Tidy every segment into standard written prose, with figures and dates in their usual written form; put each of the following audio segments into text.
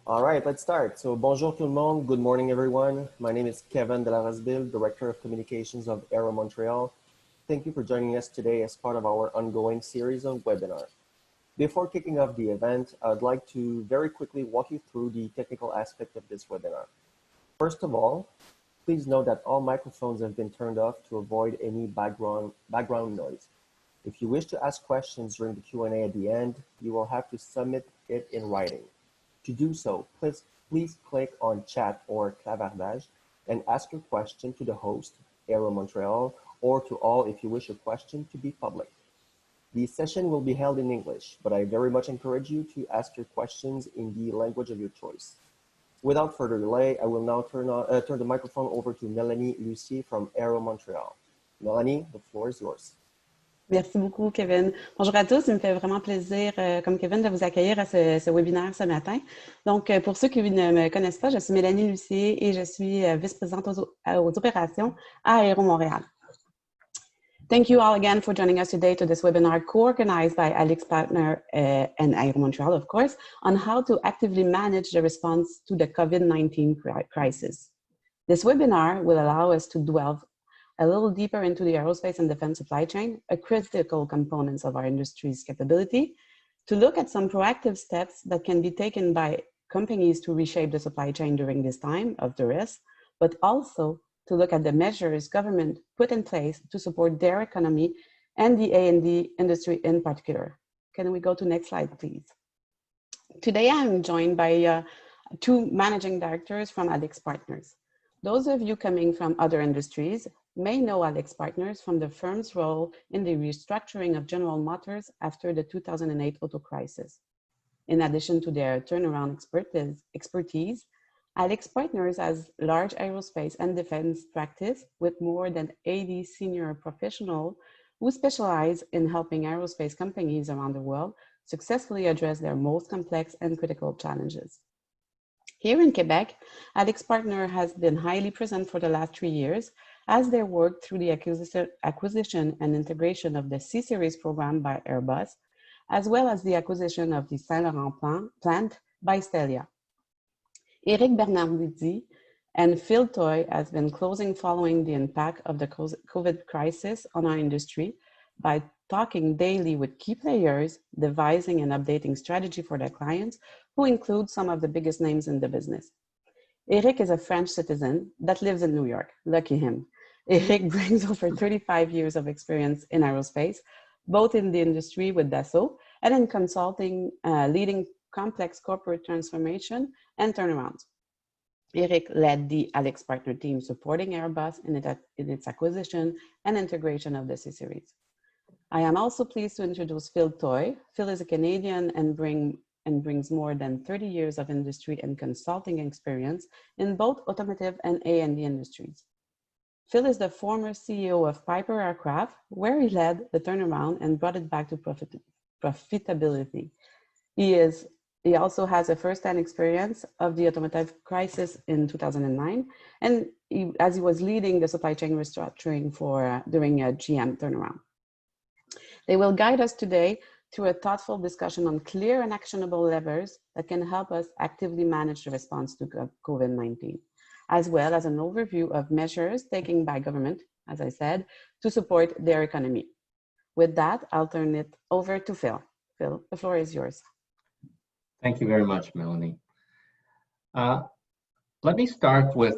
All right, let's start. So, bonjour tout le monde. Good morning, everyone. My name is Kevin de la Roseville, Director of Communications of Aéro Montréal. Thank you for joining us today as part of our ongoing series of webinars. Before kicking off the event, I would like to very quickly walk you through the technical aspect of this webinar. First of all, please note that all microphones have been turned off to avoid any background noise. If you wish to ask questions during the Q&A at the end, you will have to submit it in writing. To do so, please click on chat or clavardage and ask your question to the host, Aéro Montréal, or to all if you wish your question to be public. The session will be held in English, but I very much encourage you to ask your questions in the language of your choice. Without further delay, I will now turn the microphone over to Mélanie Lucier from Aéro Montréal. Mélanie, the floor is yours. Merci beaucoup, Kevin. Bonjour à tous. Il me fait vraiment plaisir, comme Kevin, de vous accueillir à ce webinaire ce matin. Donc, pour ceux qui ne me connaissent pas, je suis Mélanie Lucier et je suis vice-présidente aux opérations à Aéro Montréal. Thank you all again for joining us today to this webinar co-organized by AlixPartner and Aéro Montréal, of course, on how to actively manage the response to the COVID-19 crisis. This webinar will allow us to delve a little deeper into the aerospace and defense supply chain, a critical component of our industry's capability, to look at some proactive steps that can be taken by companies to reshape the supply chain during this time of the risk, but also to look at the measures government put in place to support their economy and the A&D industry in particular. Can we go to next slide, please? Today, I'm joined by two managing directors from AlixPartners. Those of you coming from other industries may know AlixPartners from the firm's role in the restructuring of General Motors after the 2008 auto crisis. In addition to their turnaround expertise, AlixPartners has large aerospace and defense practice with more than 80 senior professionals who specialize in helping aerospace companies around the world successfully address their most complex and critical challenges. Here in Quebec, AlixPartner has been highly present for the last 3 years as they work through the acquisition and integration of the C-Series program by Airbus, as well as the acquisition of the Saint-Laurent plant by Stelia. Eric Bernardidi and Phil Toy has been closing following the impact of the COVID crisis on our industry by talking daily with key players, devising and updating strategy for their clients, who include some of the biggest names in the business. Eric is a French citizen that lives in New York. Lucky him. Eric brings over 35 years of experience in aerospace, both in the industry with Dassault and in consulting, leading complex corporate transformation and turnarounds. Eric led the AlixPartner team supporting Airbus in its acquisition and integration of the C-Series. I am also pleased to introduce Phil Toy. Phil is a Canadian and brings more than 30 years of industry and consulting experience in both automotive and A&D industries. Phil is the former CEO of Piper Aircraft, where he led the turnaround and brought it back to profitability. He also has a first-hand experience of the automotive crisis in 2009, and as he was leading the supply chain restructuring during a GM turnaround. They will guide us today through a thoughtful discussion on clear and actionable levers that can help us actively manage the response to COVID-19, as well as an overview of measures taken by government, as I said, to support their economy. With that, I'll turn it over to Phil. Phil, the floor is yours. Thank you very much, Melanie. Let me start with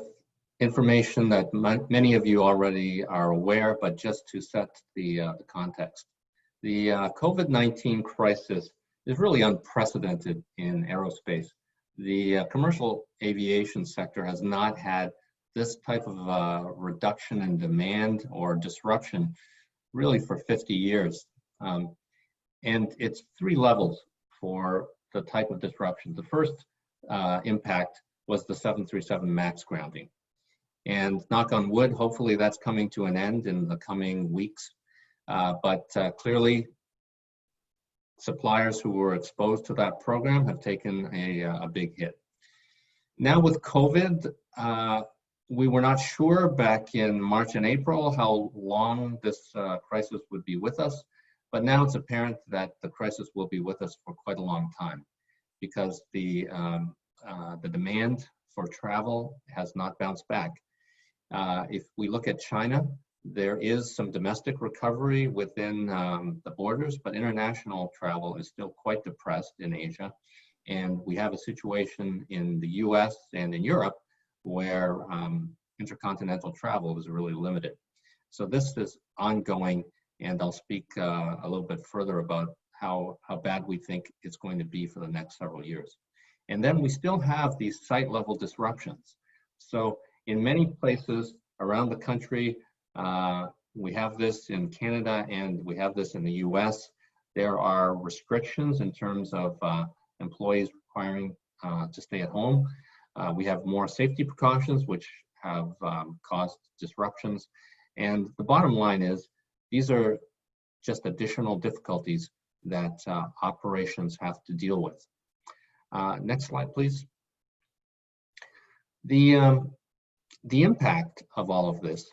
information that many of you already are aware, but just to set the context. The COVID-19 crisis is really unprecedented in aerospace. The commercial aviation sector has not had this type of reduction in demand or disruption really for 50 years. And it's 3 levels for the type of disruption. The first impact was the 737 MAX grounding. And knock on wood, hopefully that's coming to an end in the coming weeks. But clearly, suppliers who were exposed to that program have taken a big hit. Now with COVID, we were not sure back in March and April how long this crisis would be with us, but now it's apparent that the crisis will be with us for quite a long time, because the the demand for travel has not bounced back. If we look at China, there is some domestic recovery within the borders, but international travel is still quite depressed in Asia. And we have a situation in the US and in Europe where intercontinental travel is really limited. So this is ongoing, and I'll speak a little bit further about how bad we think it's going to be for the next several years. And then we still have these site level disruptions. So in many places around the country, we have this in Canada and we have this in the US. There are restrictions in terms of employees requiring to stay at home. We have more safety precautions, which have caused disruptions. And the bottom line is, these are just additional difficulties that operations have to deal with. Next slide, please. The impact of all of this,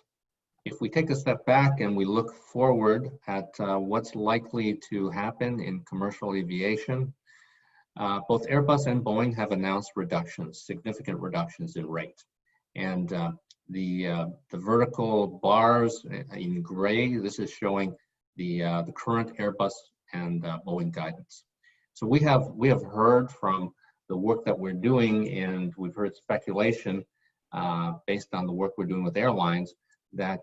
if we take a step back and we look forward at what's likely to happen in commercial aviation, both Airbus and Boeing have announced reductions, significant reductions in rate. And the vertical bars in gray, this is showing the current Airbus and Boeing guidance. So we have heard from the work that we're doing, and we've heard speculation based on the work we're doing with airlines, that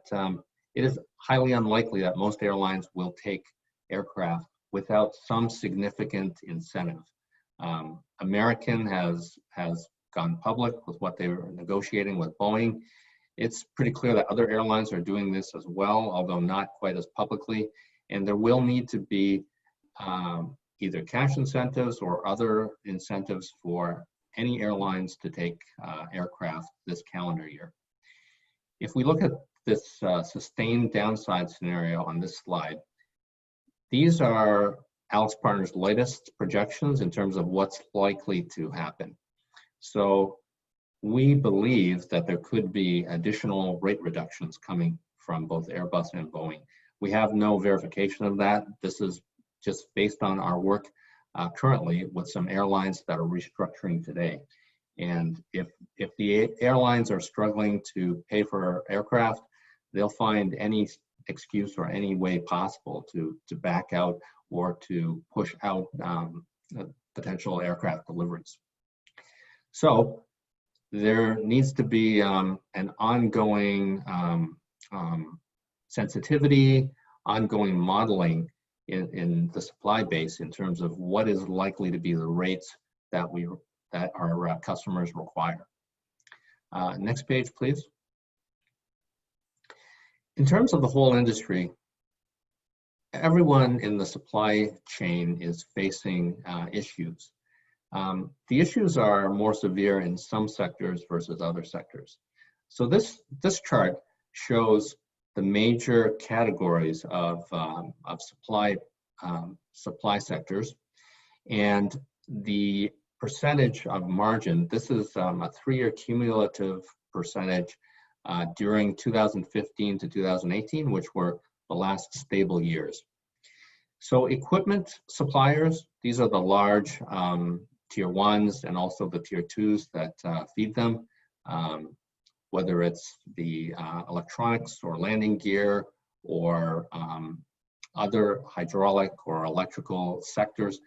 it is highly unlikely that most airlines will take aircraft without some significant incentive. American has gone public with what they were negotiating with Boeing. It's pretty clear that other airlines are doing this as well, although not quite as publicly. And there will need to be either cash incentives or other incentives for any airlines to take aircraft this calendar year. If we look at this sustained downside scenario on this slide, these are AlixPartners' latest projections in terms of what's likely to happen. So we believe that there could be additional rate reductions coming from both Airbus and Boeing. We have no verification of that. This is just based on our work currently with some airlines that are restructuring today. And if the airlines are struggling to pay for aircraft, they'll find any excuse or any way possible to back out or to push out potential aircraft deliveries. So there needs to be an ongoing sensitivity, ongoing modeling in the supply base in terms of what is likely to be the rates that our customers require. Next page, please. In terms of the whole industry, everyone in the supply chain is facing issues. The issues are more severe in some sectors versus other sectors. So this chart shows the major categories of supply sectors, and the percentage of margin. This is a 3-year cumulative percentage during 2015 to 2018, which were the last stable years. So equipment suppliers, these are the large tier 1s and also the tier 2s that feed them, whether it's the electronics or landing gear or other hydraulic or electrical sectors.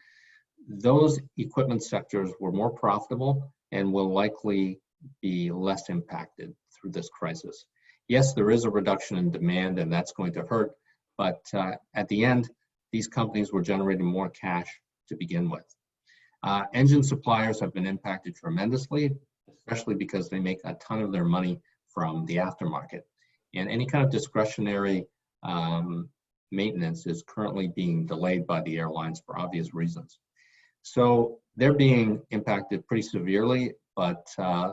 Those equipment sectors were more profitable and will likely be less impacted through this crisis. Yes, there is a reduction in demand and that's going to hurt, but at the end, these companies were generating more cash to begin with. Engine suppliers have been impacted tremendously, especially because they make a ton of their money from the aftermarket. And any kind of discretionary maintenance is currently being delayed by the airlines for obvious reasons. So they're being impacted pretty severely, but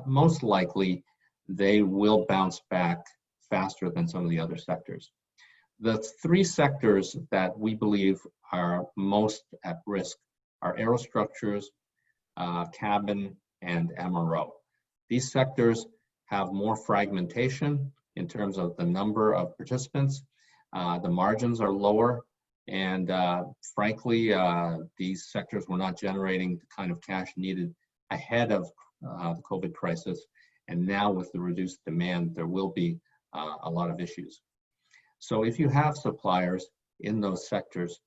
most likely they will bounce back faster than some of the other sectors. The 3 sectors that we believe are most at risk are aerostructures, cabin, and MRO. These sectors have more fragmentation in terms of the number of participants. The margins are lower, and frankly, these sectors were not generating the kind of cash needed ahead of the COVID crisis. And now with the reduced demand, there will be a lot of issues. So if you have suppliers in those sectors,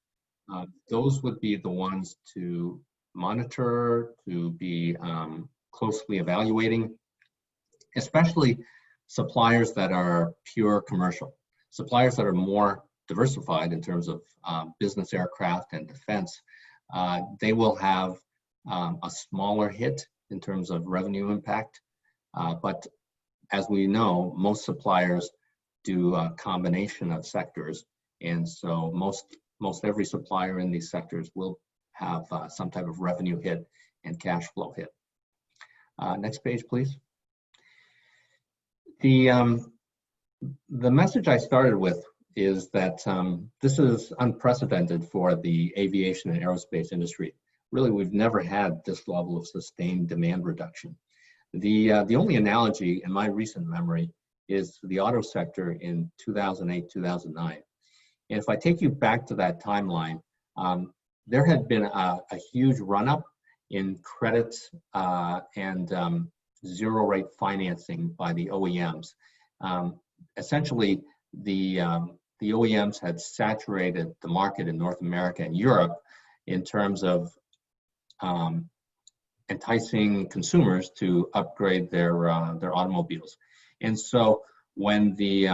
those would be the ones to monitor, to be closely evaluating, especially suppliers that are pure commercial. Suppliers that are more diversified in terms of business aircraft and defense, they will have a smaller hit in terms of revenue impact. But as we know, most suppliers do a combination of sectors. And so most every supplier in these sectors will have some type of revenue hit and cash flow hit. Next page, please. The message I started with is that this is unprecedented for the aviation and aerospace industry. Really, we've never had this level of sustained demand reduction. The only analogy in my recent memory is the auto sector in 2008, 2009. And if I take you back to that timeline, there had been a huge run-up in credits and zero rate financing by the OEMs. Essentially, the OEMs had saturated the market in North America and Europe in terms of enticing consumers to upgrade their automobiles. And so when the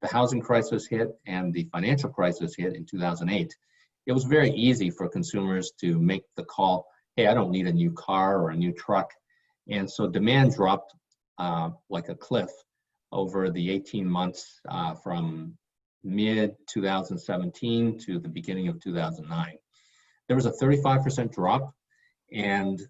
housing crisis hit and the financial crisis hit in 2008, it was very easy for consumers to make the call, hey, I don't need a new car or a new truck. And so demand dropped like a cliff over the 18 months from mid-2017 to the beginning of 2009. There was a 35% drop, and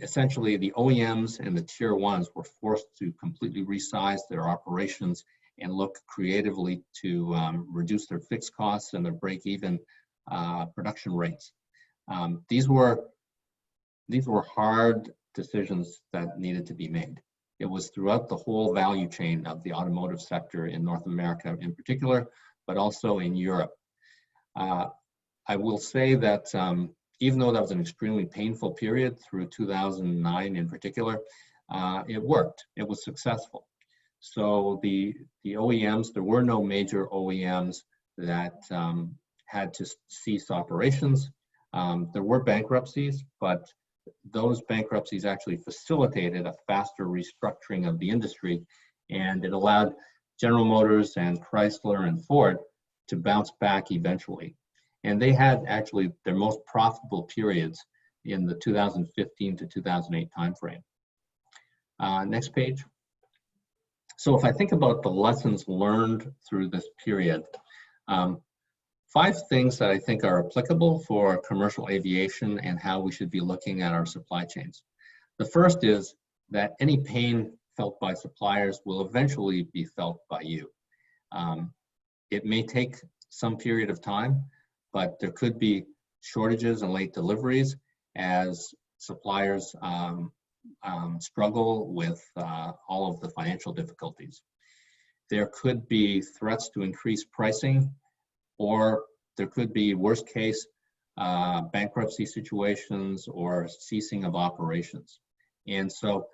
essentially the OEMs and the tier ones were forced to completely resize their operations and look creatively to reduce their fixed costs and their break-even production rates. These were hard decisions that needed to be made. It was throughout the whole value chain of the automotive sector in North America in particular, but also in Europe. I will say that even though that was an extremely painful period through 2009 in particular, it worked. It was successful. So the OEMs, there were no major OEMs that had to cease operations. There were bankruptcies, but those bankruptcies actually facilitated a faster restructuring of the industry, and it allowed General Motors and Chrysler and Ford to bounce back eventually. And they had actually their most profitable periods in the 2015 to 2008 timeframe. Next page. So if I think about the lessons learned through this period, 5 things that I think are applicable for commercial aviation and how we should be looking at our supply chains. The first is that any pain felt by suppliers will eventually be felt by you. It may take some period of time, but there could be shortages and late deliveries as suppliers struggle with all of the financial difficulties. There could be threats to increase pricing, or there could be worst case bankruptcy situations or ceasing of operations. And so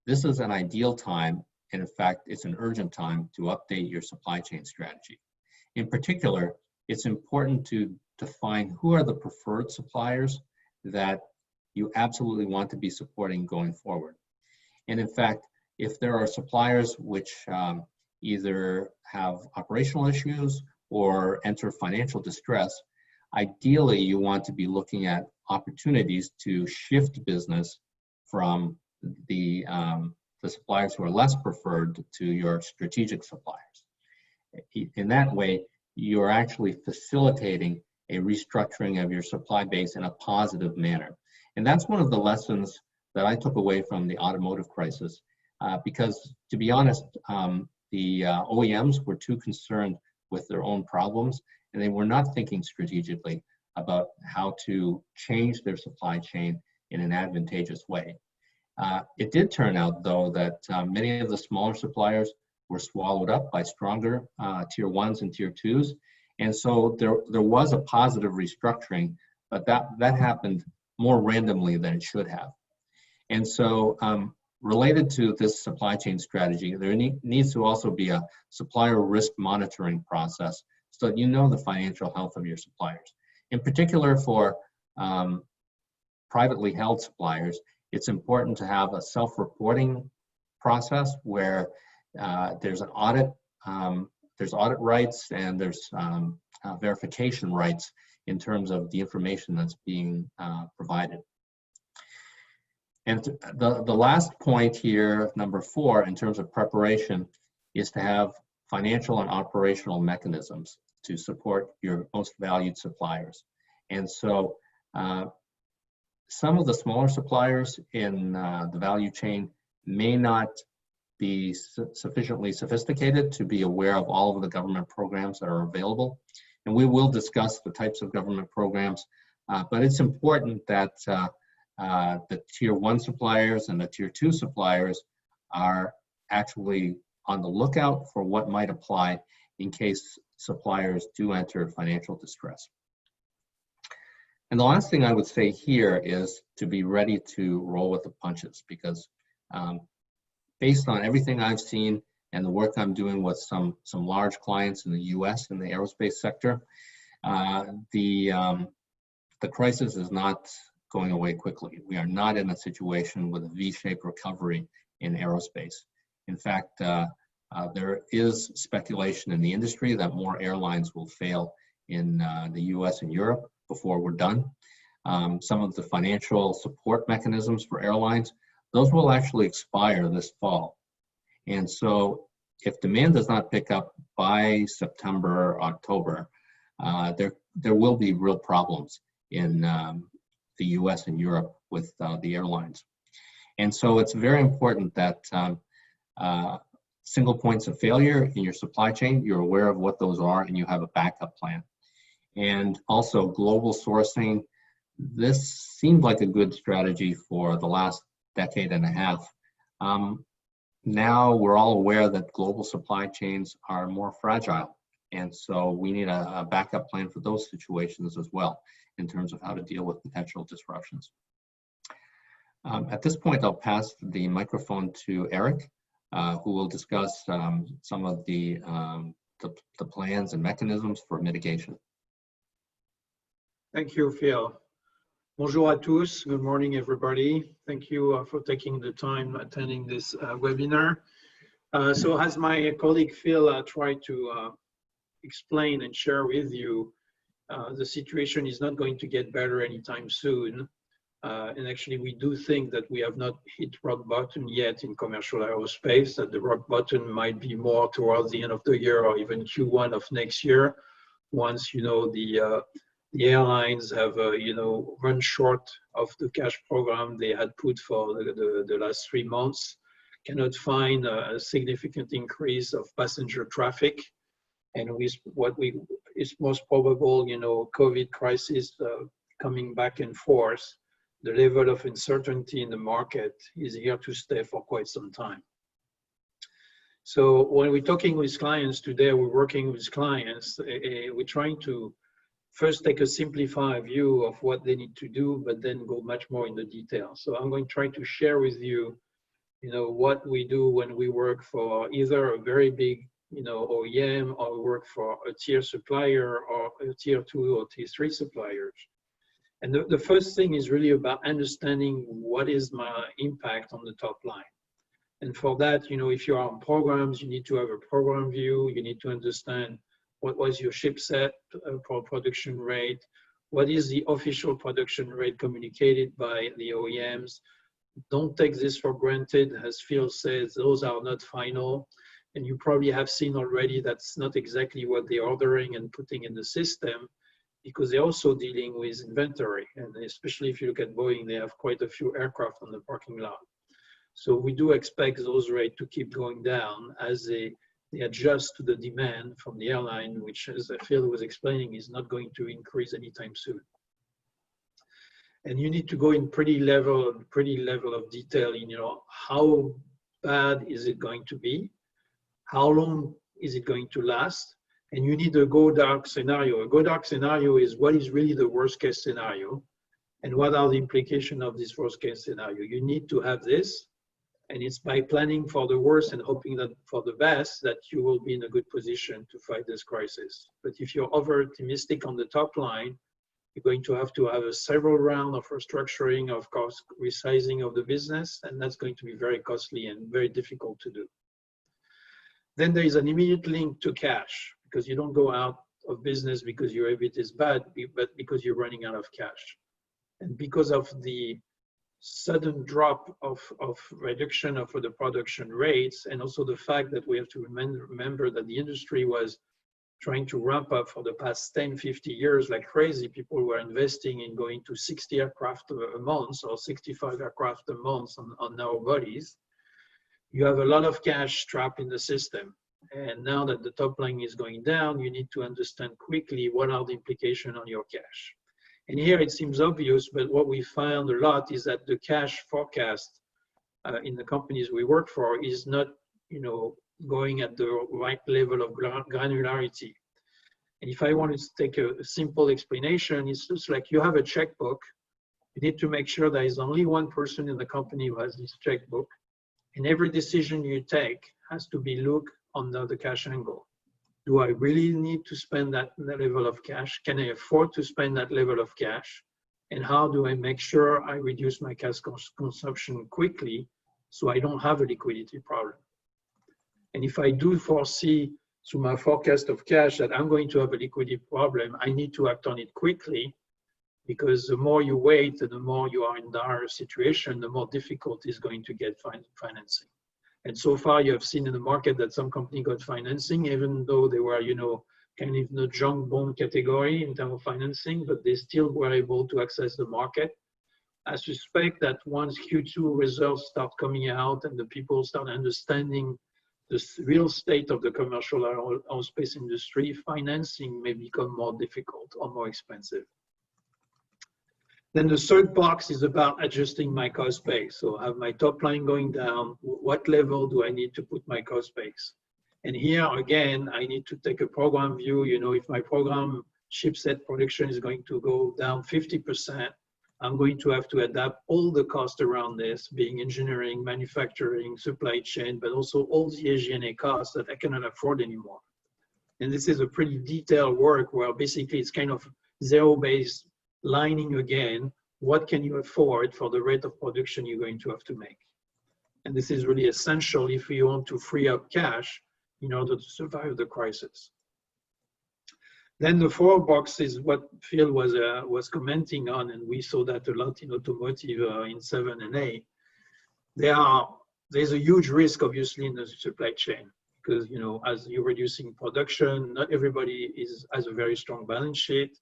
this is an ideal time, and in fact, it's an urgent time to update your supply chain strategy. In particular, it's important to define who are the preferred suppliers that you absolutely want to be supporting going forward. And in fact, if there are suppliers which either have operational issues or enter financial distress, ideally you want to be looking at opportunities to shift business from the suppliers who are less preferred to your strategic suppliers. In that way, you're actually facilitating a restructuring of your supply base in a positive manner. And that's one of the lessons that I took away from the automotive crisis, because to be honest, the OEMs were too concerned with their own problems, and they were not thinking strategically about how to change their supply chain in an advantageous way. It did turn out, though, that many of the smaller suppliers were swallowed up by stronger tier ones and tier twos. And so there was a positive restructuring, but that happened more randomly than it should have. And so related to this supply chain strategy, there needs to also be a supplier risk monitoring process so that you know the financial health of your suppliers. In particular for privately held suppliers, it's important to have a self-reporting process where there's an audit, there's audit rights, and there's verification rights in terms of the information that's being provided. And the last point here, number 4, in terms of preparation, is to have financial and operational mechanisms to support your most valued suppliers. And so some of the smaller suppliers in the value chain may not be sufficiently sophisticated to be aware of all of the government programs that are available. And we will discuss the types of government programs, but it's important that the tier 1 suppliers and the tier 2 suppliers are actually on the lookout for what might apply in case suppliers do enter financial distress. And the last thing I would say here is to be ready to roll with the punches, because based on everything I've seen and the work I'm doing with some large clients in the US in the aerospace sector, the crisis is not going away quickly. We are not in a situation with a V-shaped recovery in aerospace. In fact, there is speculation in the industry that more airlines will fail in the US and Europe before we're done. Some of the financial support mechanisms for airlines, those will actually expire this fall. And so if demand does not pick up by September or October, there will be real problems in the US and Europe with the airlines. And so it's very important that single points of failure in your supply chain, you're aware of what those are and you have a backup plan. And also global sourcing. This seemed like a good strategy for the last decade and a half. Now we're all aware that global supply chains are more fragile. And so we need a backup plan for those situations as well in terms of how to deal with potential disruptions. At this point, I'll pass the microphone to Eric, who will discuss some of the plans and mechanisms for mitigation. Thank you, Phil. Bonjour à tous. Good morning, everybody. Thank you for taking the time attending this webinar. So as my colleague Phil tried to explain and share with you, the situation is not going to get better anytime soon. And actually, we do think that we have not hit rock bottom yet in commercial aerospace, that the rock bottom might be more towards the end of the year or even Q1 of next year, once, you know, the airlines have, run short of the cash program they had put for the last 3 months, cannot find a significant increase of passenger traffic. And with what is most probable, COVID crisis coming back and forth, the level of uncertainty in the market is here to stay for quite some time. So when we're talking with clients today, we're working with clients, we're trying to first take a simplified view of what they need to do, but then go much more in the detail. So I'm going to try to share with you, what we do when we work for either a very big, OEM, or work for a tier supplier or a tier 2 or tier 3 suppliers. And the first thing is really about understanding what is my impact on the top line. And for that, if you are on programs, you need to have a program view. You need to understand what was your ship set production rate, what is the official production rate communicated by the OEMs. Don't take this for granted. As Phil says, those are not final. And you probably have seen already that's not exactly what they're ordering and putting in the system, because they're also dealing with inventory. And especially if you look at Boeing, they have quite a few aircraft on the parking lot. So we do expect those rates to keep going down as they adjust to the demand from the airline, which, as Phil was explaining, is not going to increase anytime soon. And you need to go in pretty level of detail in, how bad is it going to be? How long is it going to last? And you need a go dark scenario. A go dark scenario is what is really the worst case scenario. And what are the implications of this worst case scenario? You need to have this, and it's by planning for the worst and hoping that for the best that you will be in a good position to fight this crisis. But if you're over optimistic on the top line, you're going to have a several round of restructuring, of course, resizing of the business, and that's going to be very costly and very difficult to do. Then there is an immediate link to cash, because you don't go out of business because your EBIT is bad, but because you're running out of cash. And because of the sudden drop of reduction of the production rates, and also the fact that we have to remember that the industry was trying to ramp up for the past 10, 50 years like crazy. People were investing in going to 60 aircraft a month or 65 aircraft a month on narrow bodies. You have a lot of cash trapped in the system. And now that the top line is going down, you need to understand quickly what are the implications on your cash. And here it seems obvious, but what we found a lot is that the cash forecast in the companies we work for is not, going at the right level of granularity. And if I wanted to take a simple explanation, it's just like you have a checkbook. You need to make sure there is only one person in the company who has this checkbook, and every decision you take has to be looked under the cash angle. Do I really need to spend that level of cash? Can I afford to spend that level of cash? And how do I make sure I reduce my cash consumption quickly so I don't have a liquidity problem? And if I do foresee through my forecast of cash that I'm going to have a liquidity problem, I need to act on it quickly, because the more you wait and the more you are in dire situation, the more difficult it's going to get financing. And so far, you have seen in the market that some company got financing, even though they were, kind of in the junk bond category in terms of financing, but they still were able to access the market. I suspect that once Q2 results start coming out and the people start understanding the real state of the commercial aerospace industry, financing may become more difficult or more expensive. Then the third box is about adjusting my cost base. So I have my top line going down. What level do I need to put my cost base? And here again, I need to take a program view. If my program chipset production is going to go down 50%, I'm going to have to adapt all the costs around this, being engineering, manufacturing, supply chain, but also all the SG&A costs that I cannot afford anymore. And this is a pretty detailed work where basically it's kind of zero-based lining again. What can you afford for the rate of production you're going to have to make? And this is really essential if you want to free up cash in order to survive the crisis. Then the fourth box is what Phil was commenting on, and we saw that a lot in automotive in 7 and 8. There's a huge risk, obviously, in the supply chain, because as you're reducing production, not everybody has a very strong balance sheet,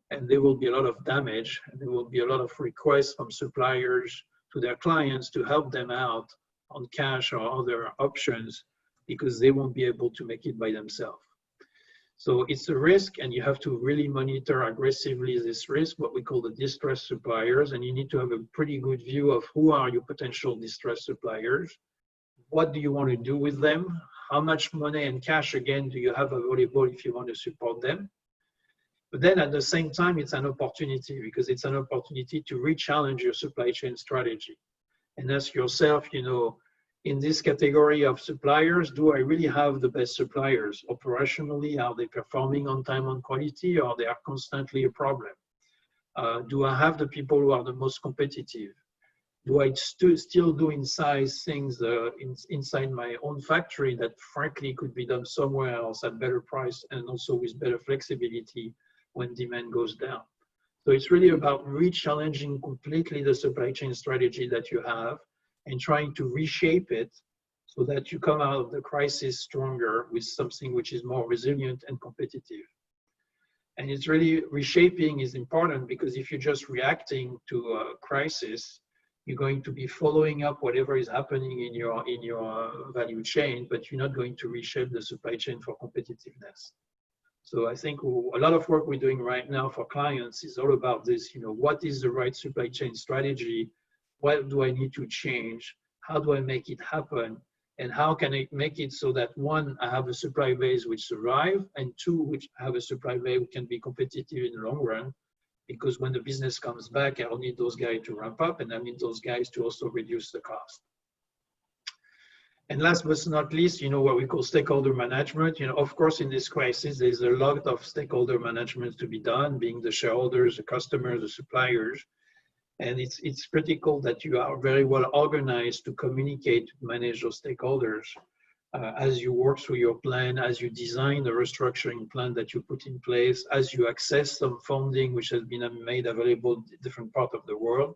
and there will be a lot of damage, and there will be a lot of requests from suppliers to their clients to help them out on cash or other options, because they won't be able to make it by themselves. So it's a risk, and you have to really monitor aggressively this risk, what we call the distressed suppliers, and you need to have a pretty good view of who are your potential distressed suppliers, what do you want to do with them, how much money and cash, again, do you have available if you want to support them. But then at the same time, it's an opportunity, because it's an opportunity to re-challenge your supply chain strategy and ask yourself, in this category of suppliers, do I really have the best suppliers? Operationally, are they performing on time, on quality, or they are constantly a problem? Do I have the people who are the most competitive? Do I still do inside things inside my own factory that frankly could be done somewhere else at better price and also with better flexibility when demand goes down? So it's really about re-challenging completely the supply chain strategy that you have, and trying to reshape it so that you come out of the crisis stronger with something which is more resilient and competitive. And it's really, reshaping is important, because if you're just reacting to a crisis, you're going to be following up whatever is happening in your value chain, but you're not going to reshape the supply chain for competitiveness. So I think a lot of work we're doing right now for clients is all about this, what is the right supply chain strategy? What do I need to change? How do I make it happen? And how can I make it so that, one, I have a supply base which survive, and two, which I have a supply base which can be competitive in the long run? because when the business comes back, I'll need those guys to ramp up, and I need those guys to also reduce the cost. And last but not least, what we call stakeholder management. Of course, in this crisis, there's a lot of stakeholder management to be done, being the shareholders, the customers, the suppliers. And it's critical that you are very well organized to communicate, to manage those stakeholders as you work through your plan, as you design the restructuring plan that you put in place, as you access some funding which has been made available in different parts of the world,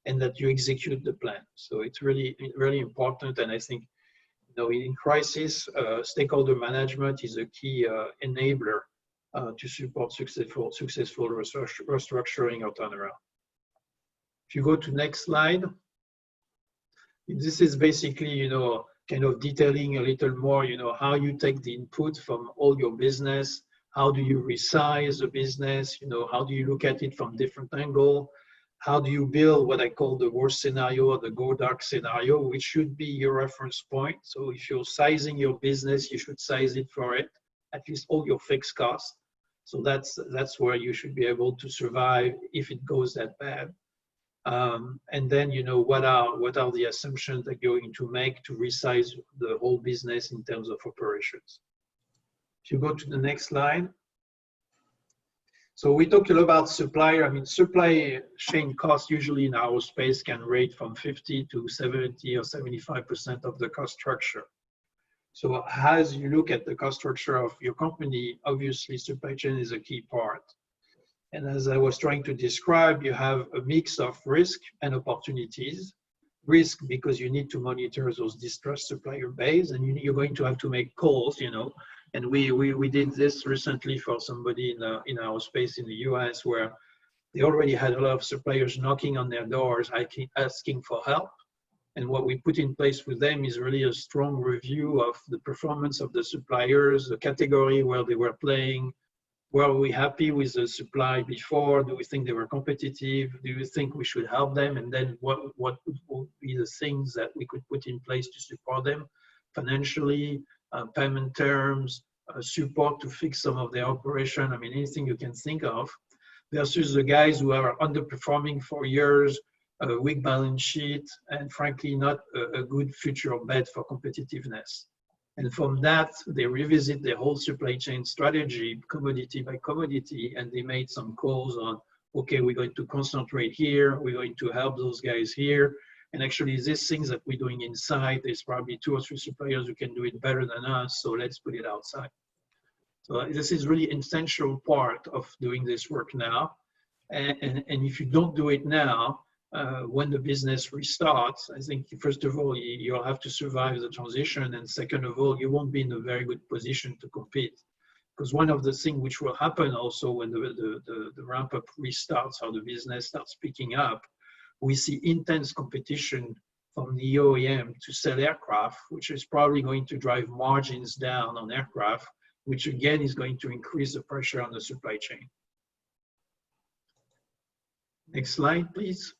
and that you execute the plan. So it's really, really important. And I think, in crisis, stakeholder management is a key enabler to support successful restructuring or turnaround. If you go to next slide, this is basically, kind of detailing a little more, how you take the input from all your business, how do you resize the business, how do you look at it from different angle, how do you build what I call the worst scenario or the go dark scenario, which should be your reference point. So if you're sizing your business, you should size it for it, at least all your fixed costs. So that's where you should be able to survive if it goes that bad. And then, what are the assumptions that you're going to make to resize the whole business in terms of operations. If you go to the next slide. So we talked a lot about supplier. Supply chain costs usually in our space can rate from 50 to 70 or 75% of the cost structure. So as you look at the cost structure of your company, obviously supply chain is a key part. And as I was trying to describe, you have a mix of risk and opportunities. Risk because you need to monitor those distressed supplier base, and you're going to have to make calls, And we did this recently for somebody in our space in the US, where they already had a lot of suppliers knocking on their doors, asking for help. And what we put in place with them is really a strong review of the performance of the suppliers, the category where they were playing. Were we happy with the supply before? Do we think they were competitive? Do you think we should help them? And then what would be the things that we could put in place to support them financially, payment terms, support to fix some of their operation? Anything you can think of, versus the guys who are underperforming for years, a weak balance sheet, and frankly, not a good future bet for competitiveness. And from that, they revisit their whole supply chain strategy, commodity by commodity, and they made some calls on, okay, we're going to concentrate here, we're going to help those guys here. And actually, these things that we're doing inside, there's probably 2 or 3 suppliers who can do it better than us, so let's put it outside. So this is really an essential part of doing this work now. And if you don't do it now, when the business restarts, I think, first of all, you'll have to survive the transition. And second of all, you won't be in a very good position to compete. Because one of the things which will happen also when the ramp up restarts or the business starts picking up, we see intense competition from the OEM to sell aircraft, which is probably going to drive margins down on aircraft, which again is going to increase the pressure on the supply chain. Next slide, please.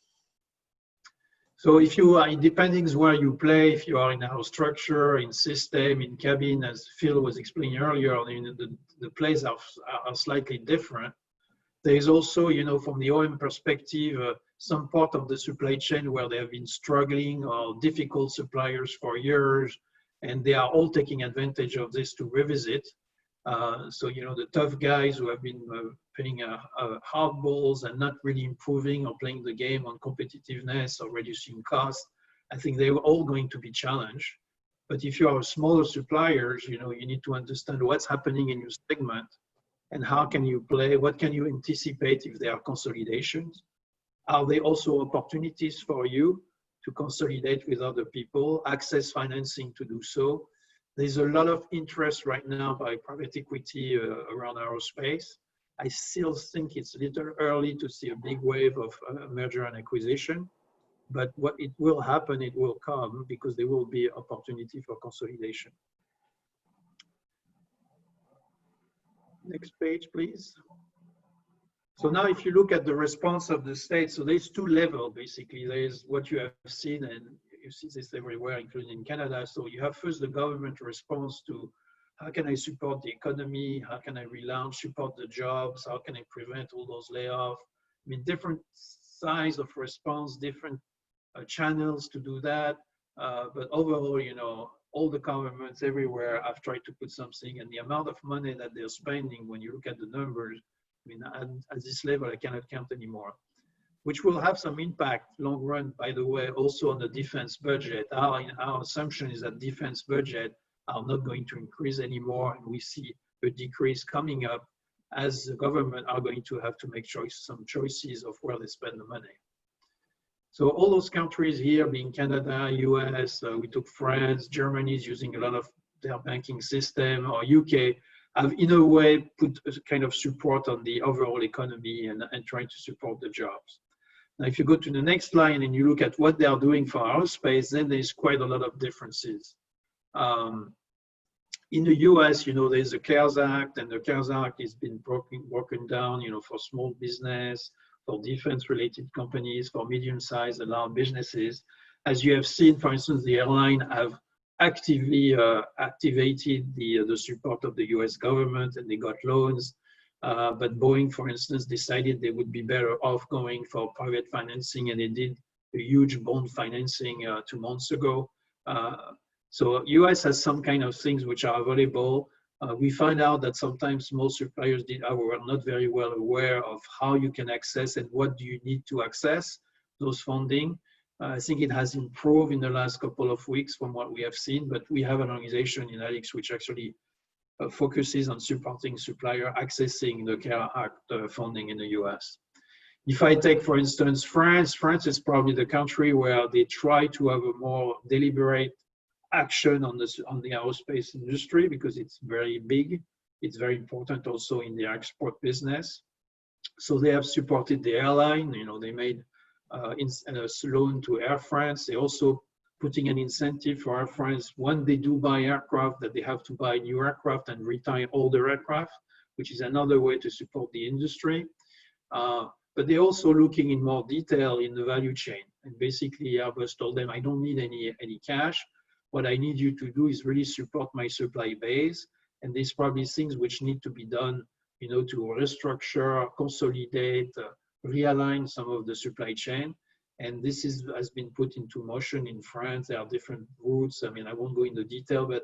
So if you are, depending where you play, if you are in our structure, in system, in cabin, as Phil was explaining earlier, the plays are slightly different. There is also, from the OEM perspective, some part of the supply chain where they have been struggling or difficult suppliers for years, and they are all taking advantage of this to revisit. So, the tough guys who have been playing hard balls and not really improving or playing the game on competitiveness or reducing costs, I think they're all going to be challenged. But if you are smaller suppliers, you need to understand what's happening in your segment and how can you play, what can you anticipate if there are consolidations? Are there also opportunities for you to consolidate with other people, access financing to do so? There's a lot of interest right now by private equity around our space. I still think it's a little early to see a big wave of merger and acquisition, but what it will happen, it will come because there will be opportunity for consolidation. Next page, please. So now if you look at the response of the state, so there's 2 levels basically. There's what you have seen, and you see this everywhere, including in Canada. So you have first the government response to how can I support the economy? How can I relaunch, support the jobs? How can I prevent all those layoffs? I mean, different size of response, different channels to do that. But overall, you know, all the governments everywhere have tried to put something, and the amount of money that they're spending, when you look at the numbers, I mean, at this level, I cannot count anymore, which will have some impact long run, by the way, also on the defense budget. Our assumption is that defense budget are not going to increase anymore, and we see a decrease coming up as the government are going to have to make some choices of where they spend the money. So all those countries here, being Canada, US, we took France, Germany is using a lot of their banking system, or UK, have in a way put a kind of support on the overall economy and trying to support the jobs. Now, if you go to the next line and you look at what they are doing for aerospace, then there's quite a lot of differences. In the US, you know, there's the CARES Act, and the CARES Act has been broken down, you know, for small business, for defense-related companies, for medium-sized and large businesses. As you have seen, for instance, the airline have actively activated the support of the US government, and they got loans. But Boeing, for instance, decided they would be better off going for private financing, and they did a huge bond financing 2 months ago. So US has some kind of things which are available. We find out that sometimes most suppliers were not very well aware of how you can access and what do you need to access those funding. I think it has improved in the last couple of weeks from what we have seen, but we have an organization in ALIX which actually focuses on supporting supplier accessing the CARES Act funding in the US. If I take, for instance, France is probably the country where they try to have a more deliberate action on the aerospace industry because it's very big. It's very important also in the export business. So they have supported the airline. You know, they made a loan to Air France. They also putting an incentive for Air France when they do buy aircraft, that they have to buy new aircraft and retire older aircraft, which is another way to support the industry. But they're also looking in more detail in the value chain. And basically Airbus told them, I don't need any cash. What I need you to do is really support my supply base. And there's probably things which need to be done, you know, to restructure, consolidate, realign some of the supply chain. And this has been put into motion in France. There are different routes. I mean, I won't go into detail, but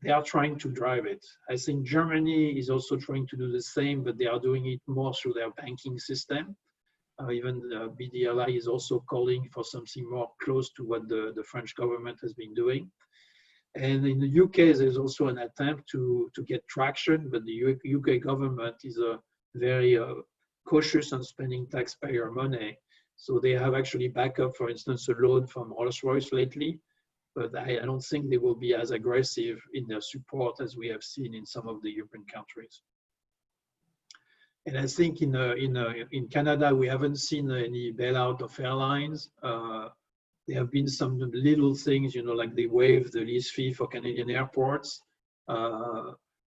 they are trying to drive it. I think Germany is also trying to do the same, but they are doing it more through their banking system. Even the BDLI is also calling for something more close to what the French government has been doing. And in the UK, there's also an attempt to get traction, but the UK government is very cautious on spending taxpayer money. So they have actually backed up, for instance, a loan from Rolls-Royce lately, but I don't think they will be as aggressive in their support as we have seen in some of the European countries. And I think in Canada, we haven't seen any bailout of airlines. There have been some little things, you know, like they waived the lease fee for Canadian airports.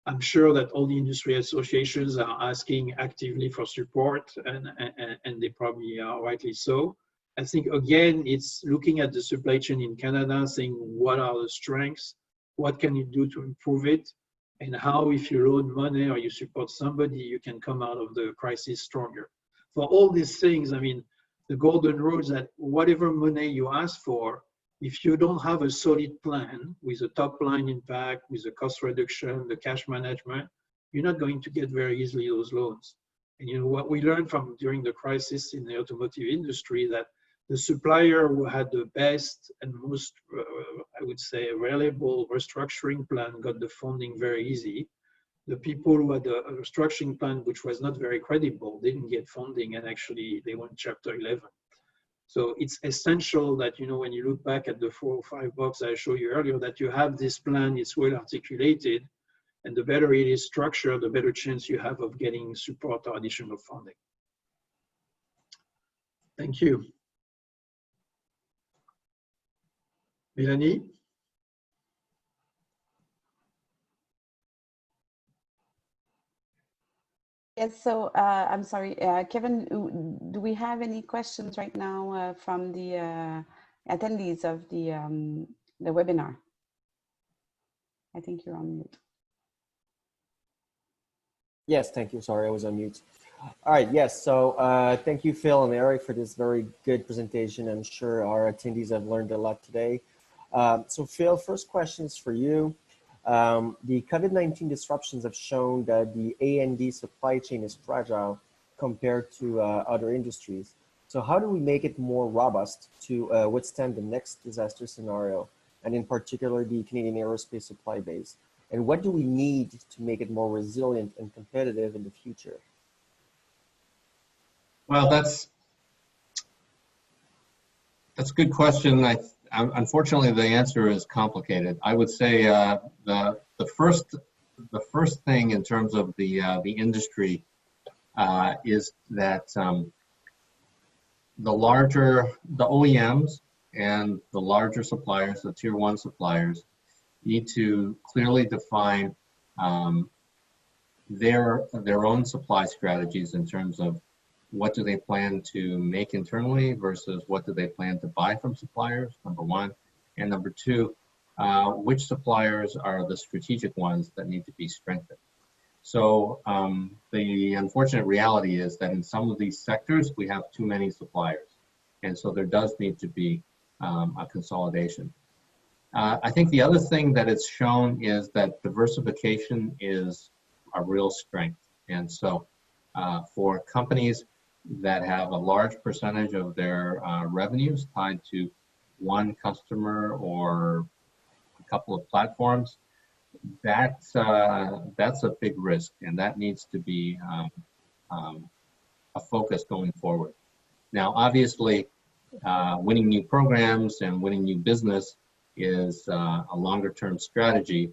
I'm sure that all the industry associations are asking actively for support, and they probably are rightly so. I think, again, it's looking at the supply chain in Canada, saying what are the strengths, what can you do to improve it, and how, if you loan money or you support somebody, you can come out of the crisis stronger. For all these things, I mean, the golden rule is that whatever money you ask for, if you don't have a solid plan with a top line impact, with the cost reduction, the cash management, you're not going to get very easily those loans. And you know what we learned from during the crisis in the automotive industry, that the supplier who had the best and most, I would say, reliable restructuring plan got the funding very easy. The people who had a restructuring plan which was not very credible didn't get funding, and actually they went Chapter 11. So it's essential that, you know, when you look back at the 4 or 5 boxes I showed you earlier, that you have this plan, it's well articulated, and the better it is structured, the better chance you have of getting support or additional funding. Thank you. Melanie? Yes, so I'm sorry, Kevin, do we have any questions right now from the attendees of the webinar? I think you're on mute. Yes, thank you. Sorry, I was on mute. All right, yes. So thank you, Phil and Eric, for this very good presentation. I'm sure our attendees have learned a lot today. So Phil, first question is for you. The COVID-19 disruptions have shown that the A&D supply chain is fragile compared to other industries. So how do we make it more robust to withstand the next disaster scenario, and in particular the Canadian aerospace supply base? And what do we need to make it more resilient and competitive in the future? Well, that's a good question. Unfortunately, the answer is complicated. I would say the first thing in terms of the industry is that the OEMs and the larger suppliers, the tier 1 suppliers, need to clearly define their own supply strategies in terms of what do they plan to make internally versus what do they plan to buy from suppliers, number one. And number two, which suppliers are the strategic ones that need to be strengthened. So the unfortunate reality is that in some of these sectors, we have too many suppliers. And so there does need to be a consolidation. I think the other thing that it's shown is that diversification is a real strength. And so for companies that have a large percentage of their revenues tied to one customer or a couple of platforms, that's a big risk, and that needs to be a focus going forward. Now, obviously, winning new programs and winning new business is a longer-term strategy,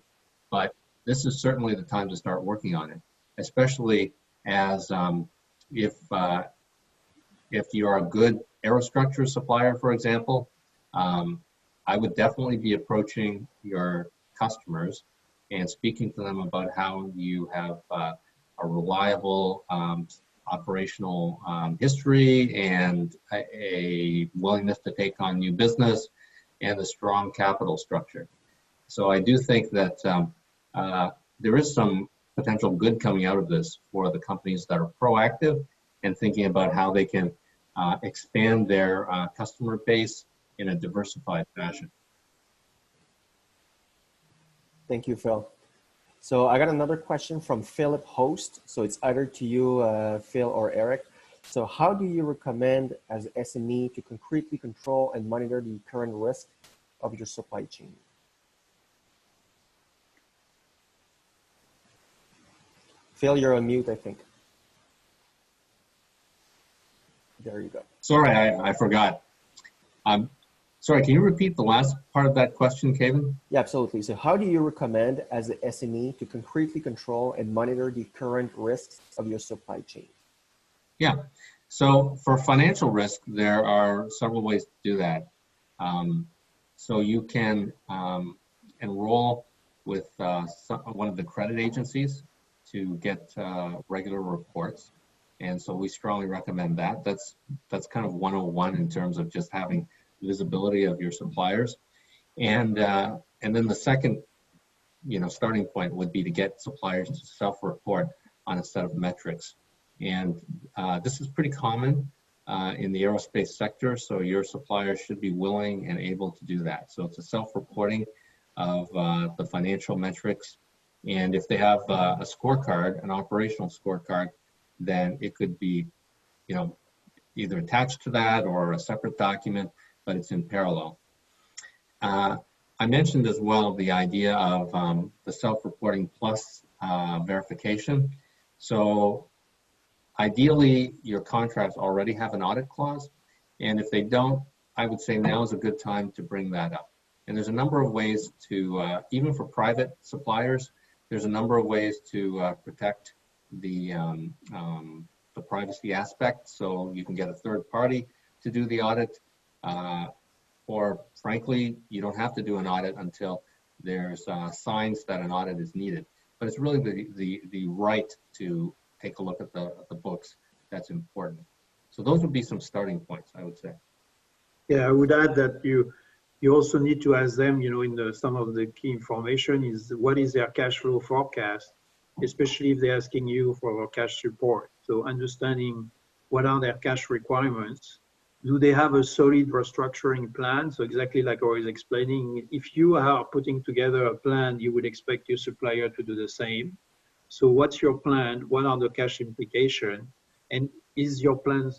but this is certainly the time to start working on it, especially as if you're a good aerostructure supplier, for example, I would definitely be approaching your customers and speaking to them about how you have a reliable operational history and a willingness to take on new business and a strong capital structure. So I do think that there is some potential good coming out of this for the companies that are proactive and thinking about how they can expand their customer base in a diversified fashion. Thank you, Phil. So I got another question from Philip Host. So it's either to you, Phil, or Eric. So how do you recommend as SME to concretely control and monitor the current risk of your supply chain? Phil, you're on mute, I think. There you go. Sorry, I forgot. Sorry, can you repeat the last part of that question, Kevin? Yeah, absolutely. So how do you recommend as an SME to concretely control and monitor the current risks of your supply chain? Yeah, so for financial risk, there are several ways to do that. So you can enroll with one of the credit agencies to get regular reports. And so we strongly recommend that. That's kind of 101 in terms of just having visibility of your suppliers. And then the second, starting point would be to get suppliers to self-report on a set of metrics. And this is pretty common in the aerospace sector, so your suppliers should be willing and able to do that. So it's a self-reporting of the financial metrics. And if they have a scorecard, an operational scorecard, then it could be, either attached to that or a separate document, but it's in parallel. I mentioned as well the idea of the self-reporting plus verification. So ideally, your contracts already have an audit clause, and if they don't, I would say now is a good time to bring that up. And there's a number of ways to, even for private suppliers, there's a number of ways to protect the privacy aspect. So you can get a third party to do the audit, or frankly, you don't have to do an audit until there's signs that an audit is needed. But it's really the right to take a look at the books that's important. So those would be some starting points, I would say. Yeah, I would add that you also need to ask them, in some of the key information is what is their cash flow forecast, especially if they're asking you for cash support. So understanding what are their cash requirements. Do they have a solid restructuring plan? So exactly like I was explaining, if you are putting together a plan, you would expect your supplier to do the same. So what's your plan? What are the cash implications? And is your plan,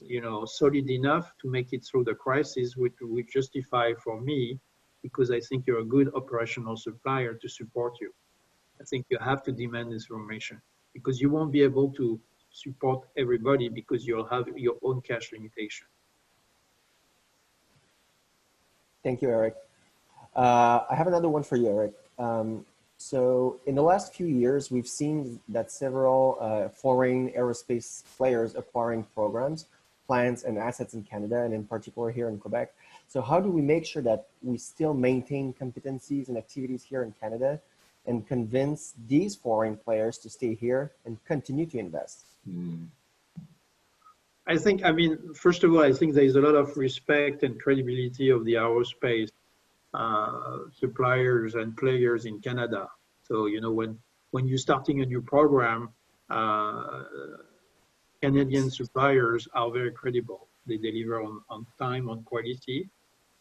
solid enough to make it through the crisis, which would justify for me, because I think you're a good operational supplier to support you. I think you have to demand this information because you won't be able to support everybody because you'll have your own cash limitation. Thank you, Eric. I have another one for you, Eric. So in the last few years, we've seen that several foreign aerospace players acquiring programs, plans, and assets in Canada, and in particular here in Quebec. So how do we make sure that we still maintain competencies and activities here in Canada and convince these foreign players to stay here and continue to invest? First of all, I think there is a lot of respect and credibility of the aerospace suppliers and players in Canada. So, when you're starting a new program, Canadian suppliers are very credible. They deliver on time, on quality.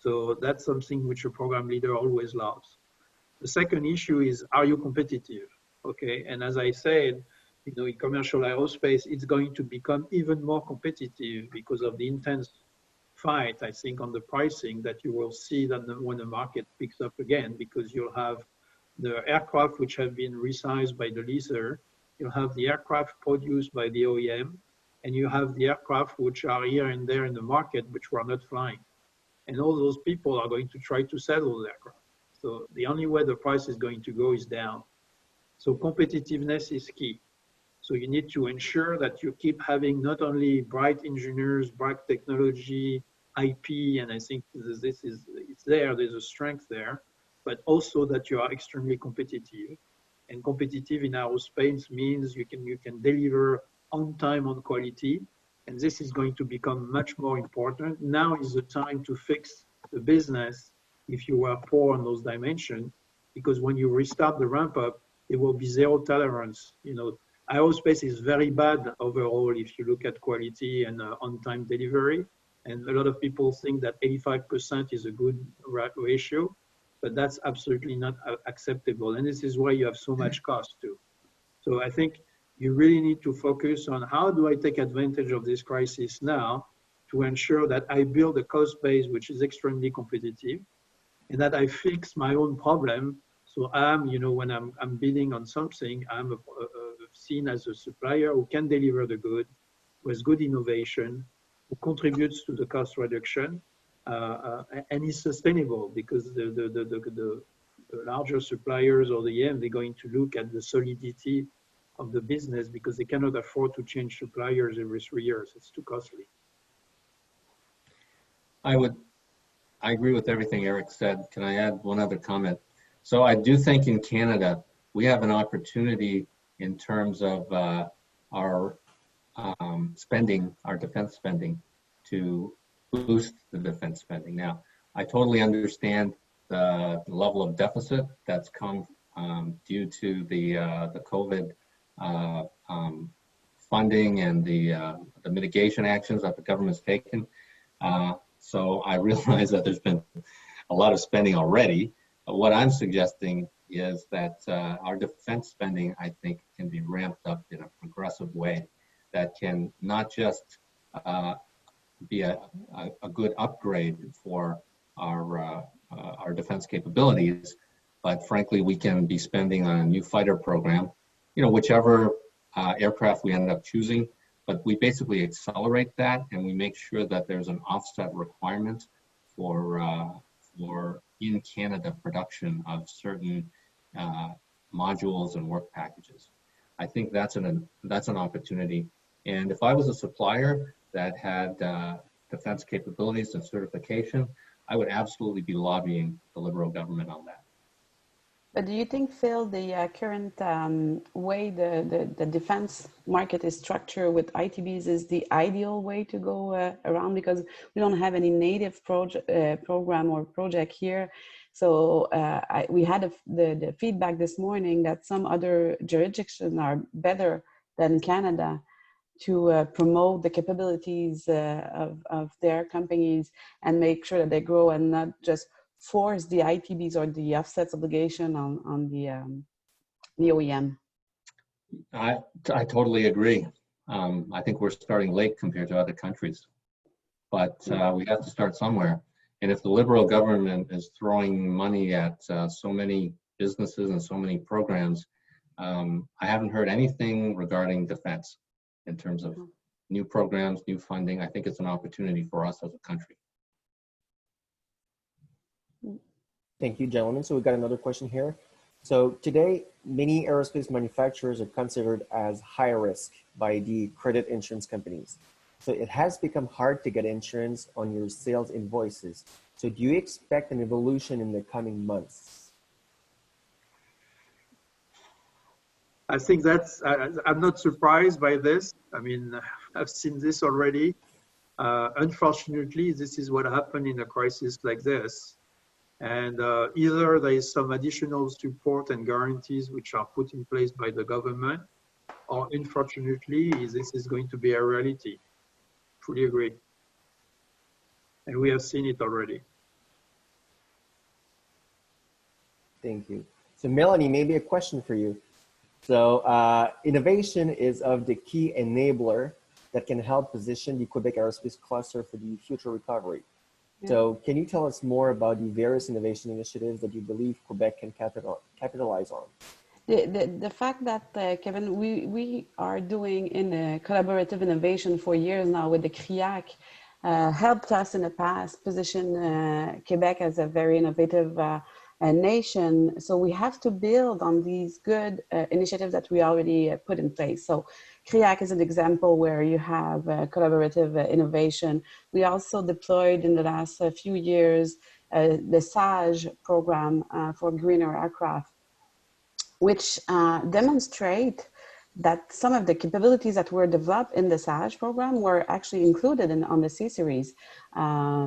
So that's something which a program leader always loves. The second issue is, are you competitive? Okay, and as I said, in commercial aerospace, it's going to become even more competitive because of the intense fight, I think, on the pricing that you will see that when the market picks up again, because you'll have the aircraft which have been resized by the leaser, you'll have the aircraft produced by the OEM, and you have the aircraft which are here and there in the market which were not flying. And all those people are going to try to sell those aircraft. So the only way the price is going to go is down. So competitiveness is key. So you need to ensure that you keep having not only bright engineers, bright technology, IP, and I think it's there, there's a strength there, but also that you are extremely competitive. And competitive in aerospace means you can deliver on time, on quality, and this is going to become much more important. Now is the time to fix the business if you were poor on those dimensions, because when you restart the ramp up, there will be zero tolerance. Aerospace is very bad overall if you look at quality and on-time delivery. And a lot of people think that 85% is a good ratio, but that's absolutely not acceptable. And this is why you have so much cost too. So I think you really need to focus on how do I take advantage of this crisis now to ensure that I build a cost base which is extremely competitive and that I fix my own problem. So when I'm bidding on something, I'm seen as a supplier who can deliver the good, with good innovation, who contributes to the cost reduction, and is sustainable, because the larger suppliers or the EM, they're going to look at the solidity of the business because they cannot afford to change suppliers every 3 years. It's too costly. I agree with everything Eric said. Can I add one other comment? So I do think in Canada, we have an opportunity in terms of our spending, our defense spending, to boost the defense spending. Now, I totally understand the level of deficit that's come due to the COVID funding and the mitigation actions that the government's taken. So I realize that there's been a lot of spending already. What I'm suggesting is that our defense spending, I think, can be ramped up in a progressive way that can not just be a good upgrade for our defense capabilities, but frankly, we can be spending on a new fighter program, whichever aircraft we end up choosing, but we basically accelerate that and we make sure that there's an offset requirement for in Canada production of certain modules and work packages. I think that's an opportunity. And if I was a supplier that had defense capabilities and certification, I would absolutely be lobbying the Liberal government on that. But do you think, Phil, the current way the defense market is structured with ITBs is the ideal way to go around? Because we don't have any native program or project here. So we had the feedback this morning that some other jurisdictions are better than Canada to promote the capabilities of their companies and make sure that they grow and not just force the ITBs or the offsets obligation on the OEM. I totally agree. I think we're starting late compared to other countries, but we have to start somewhere. And if the Liberal government is throwing money at so many businesses and so many programs, I haven't heard anything regarding defense in terms of new programs, new funding. I think it's an opportunity for us as a country. Thank you, gentlemen. So we've got another question here. So today, many aerospace manufacturers are considered as high risk by the credit insurance companies. So it has become hard to get insurance on your sales invoices. So do you expect an evolution in the coming months? I think that's, I'm not surprised by this. I mean, I've seen this already. Unfortunately, this is what happened in a crisis like this. And either there is some additional support and guarantees which are put in place by the government, or unfortunately, this is going to be a reality. Fully agree. And we have seen it already. Thank you. So Melanie, maybe a question for you. So innovation is of the key enabler that can help position the Quebec aerospace cluster for the future recovery. Yeah. So can you tell us more about the various innovation initiatives that you believe Quebec can capitalize on? The fact that, Kevin, we are doing in a collaborative innovation for years now with the Créé, helped us in the past position Quebec as a very innovative nation. So we have to build on these good initiatives that we already put in place. So Créé is an example where you have collaborative innovation. We also deployed in the last few years the SAGE program for greener aircraft, which demonstrate that some of the capabilities that were developed in the SAGE program were actually included on the C series,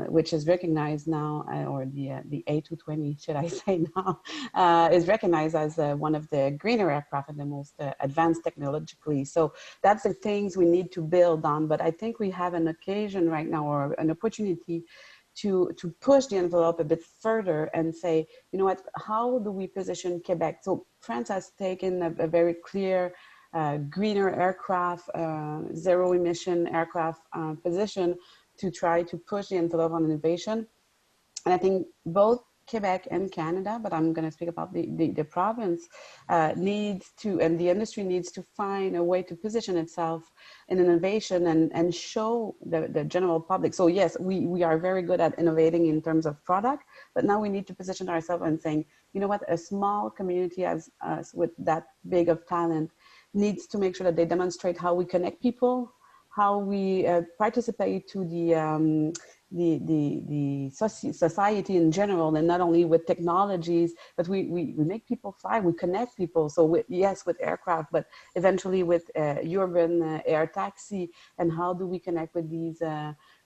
which is recognized now, or the A220, should I say now, is recognized as one of the greener aircraft and the most advanced technologically. So that's the things we need to build on. But I think we have an occasion right now, or an opportunity to push the envelope a bit further and say, you know what, how do we position Quebec? So France has taken a very clear greener aircraft, zero emission aircraft position to try to push the envelope on innovation. And I think both Quebec and Canada, but I'm going to speak about the province, needs to, and the industry needs to find a way to position itself in innovation and show the general public. So yes, we are very good at innovating in terms of product, but now we need to position ourselves and saying, you know what, a small community as us with that big of talent needs to make sure that they demonstrate how we connect people, how we participate to the society in general, and not only with technologies, but we make people fly, we connect people. So yes, with aircraft, but eventually with urban air taxi, and how do we connect with these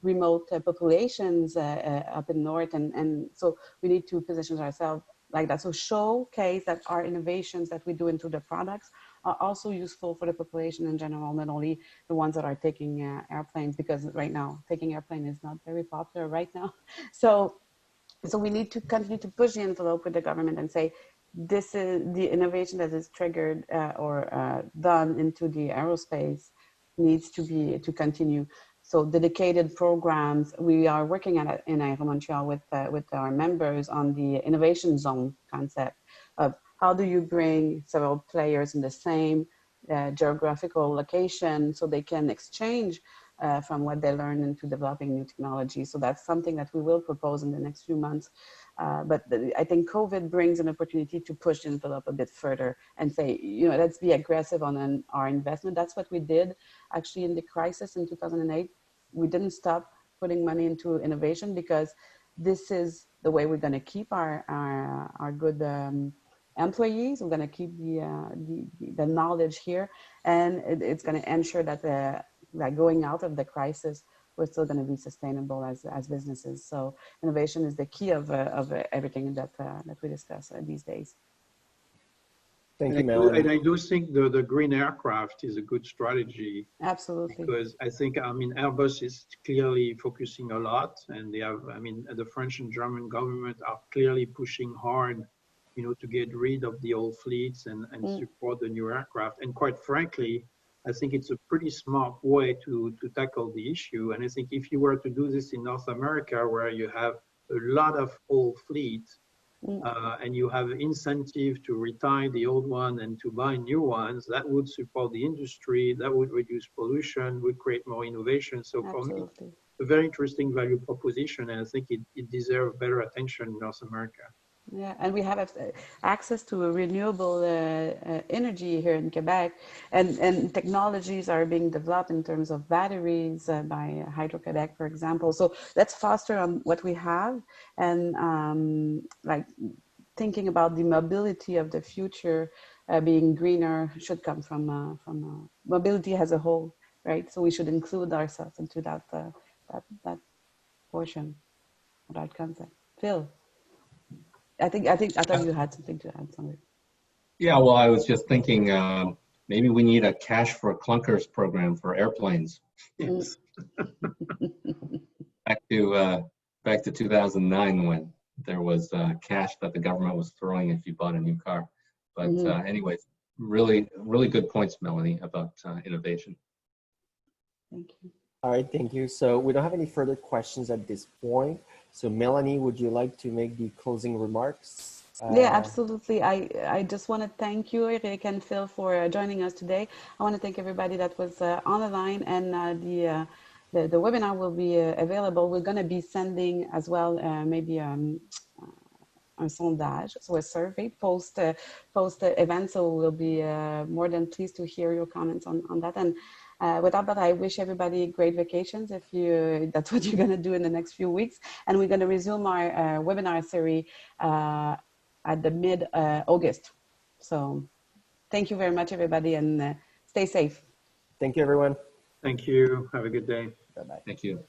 remote populations up in north, and so we need to position ourselves like that. So showcase that our innovations that we do into the products are also useful for the population in general, not only the ones that are taking airplanes, because right now taking airplane is not very popular right now. So we need to continue to push the envelope with the government and say, this is the innovation that is triggered or done into the aerospace needs to continue. So dedicated programs, we are working at in Aéro Montréal with our members on the innovation zone concept of how do you bring several players in the same geographical location so they can exchange from what they learn into developing new technology. So that's something that we will propose in the next few months. But I think COVID brings an opportunity to push the envelope a bit further and say, you know, let's be aggressive on our investment. That's what we did actually in the crisis in 2008. We didn't stop putting money into innovation because this is the way we're going to keep our good employees. We're going to keep the knowledge here, and it's going to ensure that going out of the crisis, we're still going to be sustainable as businesses. So innovation is the key of everything that we discuss these days. Thank you, Melanie. And I do think the green aircraft is a good strategy. Absolutely. Because I think, I mean, Airbus is clearly focusing a lot, and they have, I mean, the French and German government are clearly pushing hard, you know, to get rid of the old fleets and support the new aircraft. And quite frankly, I think it's a pretty smart way to tackle the issue. And I think if you were to do this in North America, where you have a lot of old fleets, and you have incentive to retire the old one and to buy new ones, that would support the industry, that would reduce pollution, would create more innovation. So for me, a very interesting value proposition, and I think it deserves better attention in North America. Yeah, and we have access to a renewable energy here in Quebec, and technologies are being developed in terms of batteries by Hydro-Quebec, for example. So let's foster on what we have, and like thinking about the mobility of the future being greener should come from mobility as a whole, right? So we should include ourselves into that that portion, that concept. Phil. I thought you had something to add, somewhere. Yeah, well, I was just thinking maybe we need a cash for clunkers program for airplanes. Yes. back to 2009 when there was cash that the government was throwing if you bought a new car. But anyways, really good points, Melanie, about innovation. Thank you. All right, thank you. So we don't have any further questions at this point. So Melanie, would you like to make the closing remarks? Yeah, absolutely. I just want to thank you, Eric and Phil, for joining us today. I want to thank everybody that was on the line, and the webinar will be available. We're going to be sending as well maybe un sondage, so a survey post event. So we'll be more than pleased to hear your comments on that. And without that, I wish everybody great vacations if that's what you're going to do in the next few weeks. And we're going to resume our webinar series at the mid-August. So thank you very much, everybody, and stay safe. Thank you, everyone. Thank you. Have a good day. Bye-bye. Thank you.